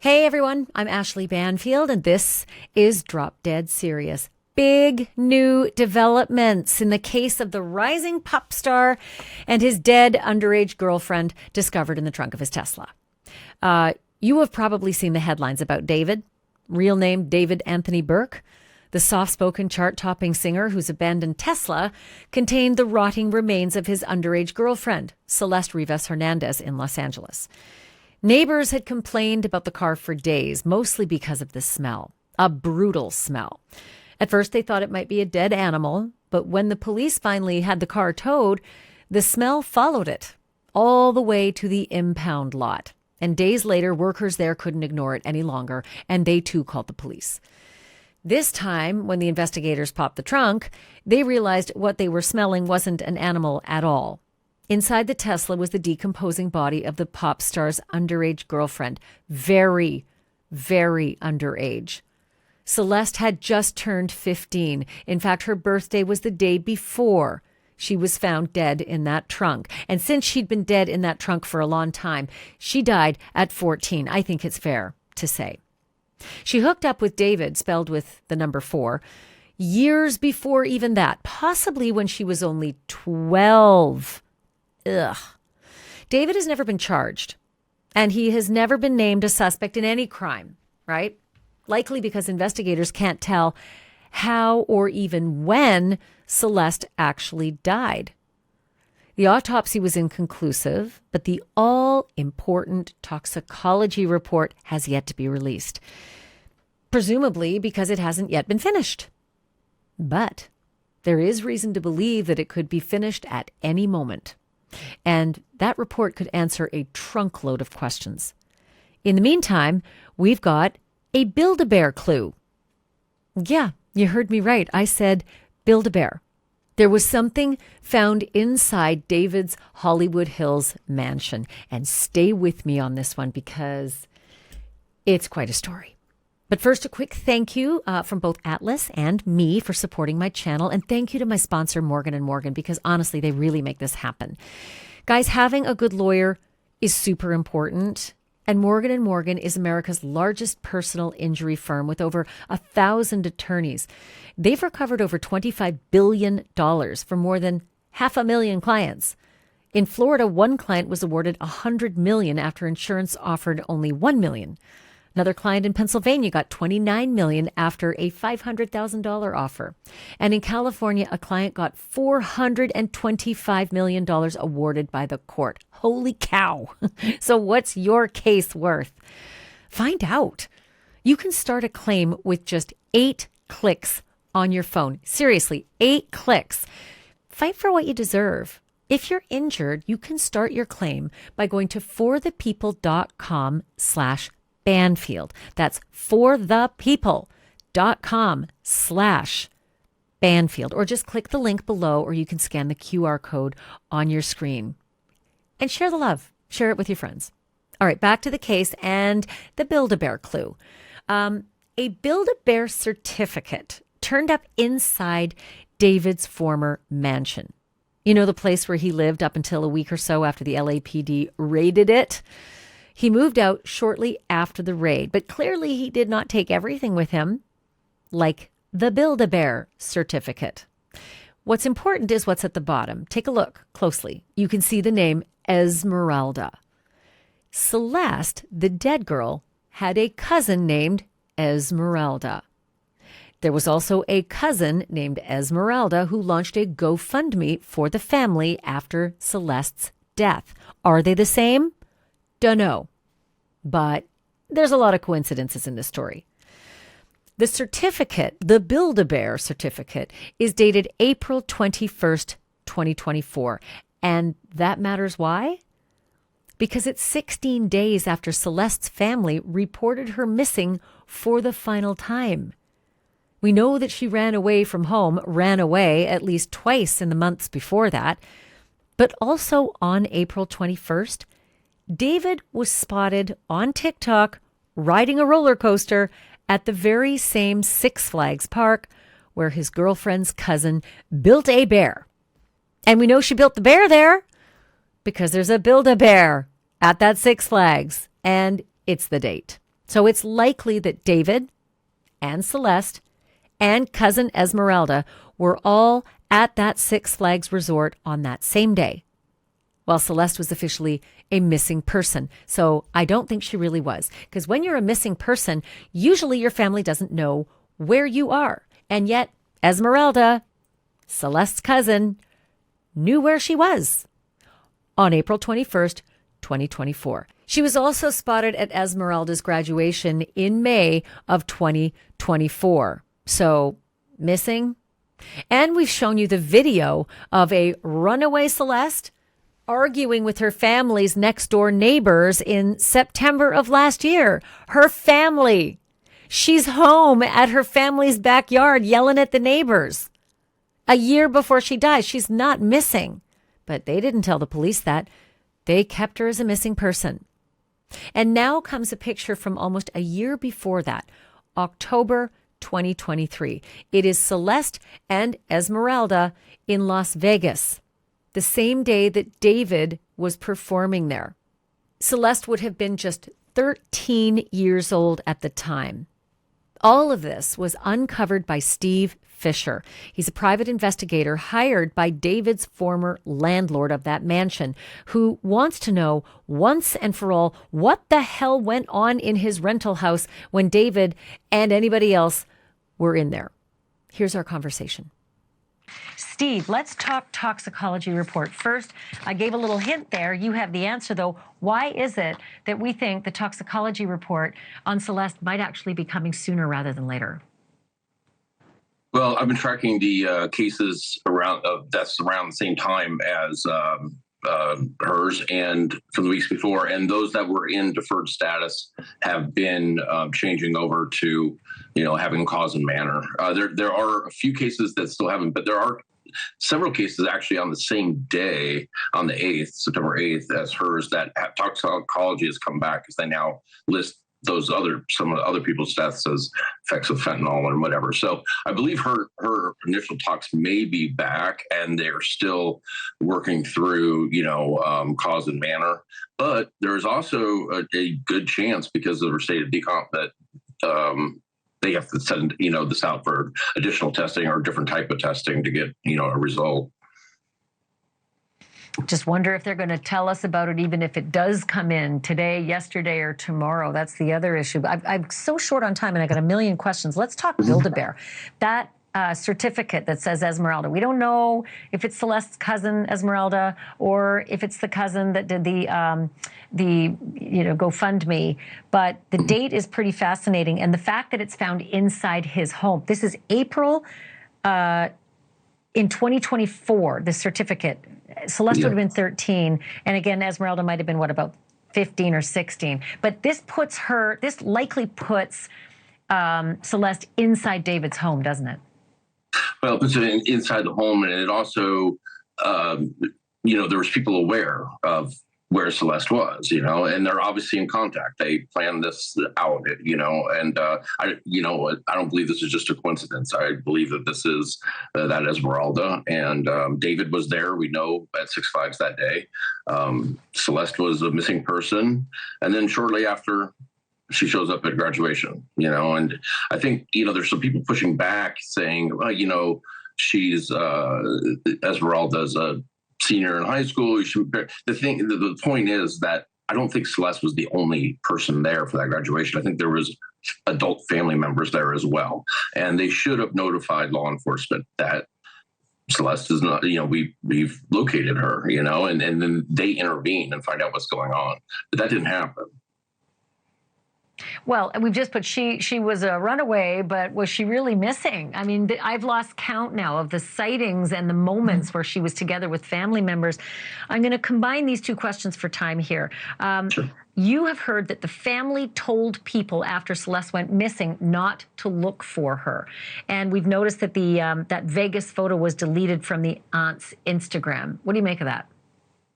Hey everyone, I'm Ashleigh Banfield, and this is Drop Dead Serious. Big new developments in the case of the rising pop star and his dead underage girlfriend discovered in the trunk of his Tesla. You have probably seen the headlines about David, real name David Anthony Burke, the soft-spoken chart-topping singer whose abandoned Tesla contained the rotting remains of his underage girlfriend, Celeste Rivas Hernandez, in Los Angeles. Neighbors had complained about the car for days, mostly because of the smell, a brutal smell. At first, they thought it might be a dead animal, but when the police finally had the car towed, the smell followed it all the way to the impound lot. And days later, workers there couldn't ignore it any longer, and they too called the police. This time, when the investigators popped the trunk, they realized what they were smelling wasn't an animal at all. Inside the Tesla was the decomposing body of the pop star's underage girlfriend. Very, very underage. Celeste had just turned 15. In fact, her birthday was the day before she was found dead in that trunk. And since she'd been dead in that trunk for a long time, she died at 14. I think it's fair to say. She hooked up with David, spelled with the number 4, years before even that, possibly when she was only 12. Ugh. David has never been charged, and he has never been named a suspect in any crime, right? Likely because investigators can't tell how or even when Celeste actually died. The autopsy was inconclusive, but the all-important toxicology report has yet to be released, presumably because it hasn't yet been finished. But there is reason to believe that it could be finished at any moment. And that report could answer a trunkload of questions. In the meantime, we've got a Build-A-Bear clue. Yeah, you heard me right. I said Build-A-Bear. There was something found inside David's Hollywood Hills mansion. And stay with me on this one because it's quite a story. But first, a quick thank you from both Atlas and me for supporting my channel. And thank you to my sponsor, Morgan & Morgan, because honestly, they really make this happen. Guys, having a good lawyer is super important. And Morgan & Morgan is America's largest personal injury firm with over 1,000 attorneys. They've recovered over $25 billion for more than 500,000 clients. In Florida, one client was awarded $100 million after insurance offered only $1 million. Another client in Pennsylvania got $29 million after a $500,000 offer. And in California, a client got $425 million awarded by the court. Holy cow. So what's your case worth? Find out. You can start a claim with just 8 clicks on your phone. Seriously, 8 clicks. Fight for what you deserve. If you're injured, you can start your claim by going to forthepeople.com/Banfield. That's forthepeople.com/Banfield. Or just click the link below, or you can scan the QR code on your screen. And share the love. Share it with your friends. All right, back to the case and the Build-A-Bear clue. A Build-A-Bear certificate turned up inside David's former mansion. You know, the place where he lived up until a week or so after the LAPD raided it? He moved out shortly after the raid, but clearly he did not take everything with him, like the Build-A-Bear certificate. What's important is what's at the bottom. Take a look closely. You can see the name Esmeralda. Celeste, the dead girl, had a cousin named Esmeralda. There was also a cousin named Esmeralda who launched a GoFundMe for the family after Celeste's death. Are they the same? Dunno. But there's a lot of coincidences in this story. The certificate, the Build-A-Bear certificate, is dated April 21st, 2024. And that matters why? Because it's 16 days after Celeste's family reported her missing for the final time. We know that she ran away from home, ran away at least twice in the months before that. But also on April 21st, David was spotted on TikTok riding a roller coaster at the very same Six Flags park where his girlfriend's cousin built a bear. And we know she built the bear there because there's a Build-A-Bear at that Six Flags, and it's the date. So it's likely that David and Celeste and cousin Esmeralda were all at that Six Flags resort on that same day, while Celeste was officially a missing person. So I don't think she really was, because when you're a missing person, usually your family doesn't know where you are. And yet Esmeralda, Celeste's cousin, knew where she was on April 21st, 2024. She was also spotted at Esmeralda's graduation in May of 2024. So missing. And we've shown you the video of a runaway Celeste arguing with her family's next door neighbors in September of last year. Her family. She's home at her family's backyard yelling at the neighbors. A year before she dies. She's not missing. But they didn't tell the police that. They kept her as a missing person. And now comes a picture from almost a year before that, October 2023. It is Celeste and Esmeralda in Las Vegas, the same day that David was performing there. Celeste would have been just 13 years old at the time. All of this was uncovered by Steve Fisher. He's a private investigator hired by David's former landlord of that mansion, who wants to know once and for all what the hell went on in his rental house when David and anybody else were in there. Here's our conversation. Steve, let's talk toxicology report. First, I gave a little hint there. You have the answer, though. Why is it that we think the toxicology report on Celeste might actually be coming sooner rather than later? Well, I've been tracking the cases around deaths around the same time as hers and from the weeks before, and those that were in deferred status have been changing over to, having cause and manner. There are a few cases that still haven't, but there are several cases actually on the same day, on the 8th, September 8th, as hers, that toxicology has come back because they now list some of the other people's deaths as effects of fentanyl or whatever. So I believe her initial tox may be back, and they're still working through, cause and manner. But there's also a good chance, because of her state of decomp, that they have to send, this out for additional testing or a different type of testing to get, a result. Just wonder if they're going to tell us about it, even if it does come in today, yesterday, or tomorrow. That's the other issue. I'm so short on time, and I got a million questions. Let's talk Build-A-Bear. That certificate that says Esmeralda. We don't know if it's Celeste's cousin Esmeralda or if it's the cousin that did the GoFundMe. But the date is pretty fascinating, and the fact that it's found inside his home. This is April in 2024. The certificate. Celeste would have been 13, and again, Esmeralda might have been, about 15 or 16. But this likely puts Celeste inside David's home, doesn't it? Well, it puts it inside the home, and it also, there was people aware of where Celeste was, and they're obviously in contact. They planned this out, and I don't believe this is just a coincidence. I believe that this is that Esmeralda, and David was there, we know, at Six Flags that day. Celeste was a missing person, and then shortly after, she shows up at graduation, and I think, there's some people pushing back saying, well, she's Esmeralda's a senior in high school. The point is that I don't think Celeste was the only person there for that graduation. I think there was adult family members there as well, and they should have notified law enforcement that Celeste is not, we've located her, and then they intervene and find out what's going on. But that didn't happen. Well, we've just put she was a runaway, but was she really missing? I mean, I've lost count now of the sightings and the moments where she was together with family members. I'm going to combine these two questions for time here. Sure. You have heard that the family told people after Celeste went missing not to look for her. And we've noticed that that Vegas photo was deleted from the aunt's Instagram. What do you make of that?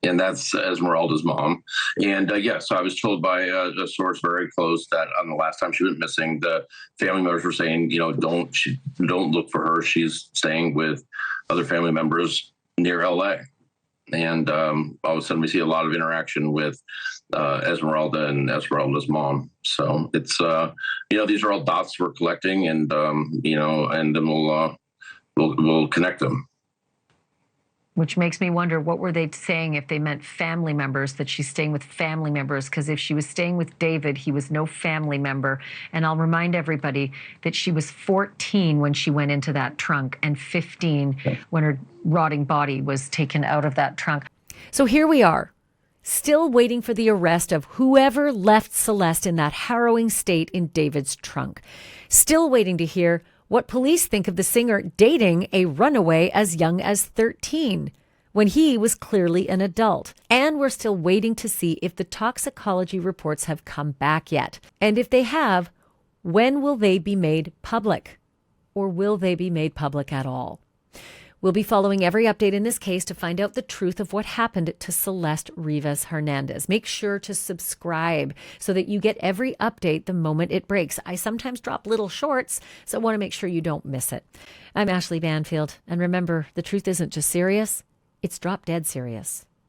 And that's Esmeralda's mom. And so I was told by a source very close that on the last time she went missing, the family members were saying, don't look for her. She's staying with other family members near LA. And all of a sudden we see a lot of interaction with Esmeralda and Esmeralda's mom. So it's, these are all dots we're collecting, and, and then we'll connect them. Which makes me wonder, what were they saying if they meant family members, that she's staying with family members? Because if she was staying with David, he was no family member. And I'll remind everybody that she was 14 when she went into that trunk, and 15 when her rotting body was taken out of that trunk. So here we are, still waiting for the arrest of whoever left Celeste in that harrowing state in David's trunk. Still waiting to hear what police think of the singer dating a runaway as young as 13, when he was clearly an adult. And we're still waiting to see if the toxicology reports have come back yet. And if they have, when will they be made public? Or will they be made public at all? We'll be following every update in this case to find out the truth of what happened to Celeste Rivas Hernandez. Make sure to subscribe so that you get every update the moment it breaks. I sometimes drop little shorts, so I want to make sure you don't miss it. I'm Ashleigh Banfield, and remember, the truth isn't just serious, it's drop dead serious.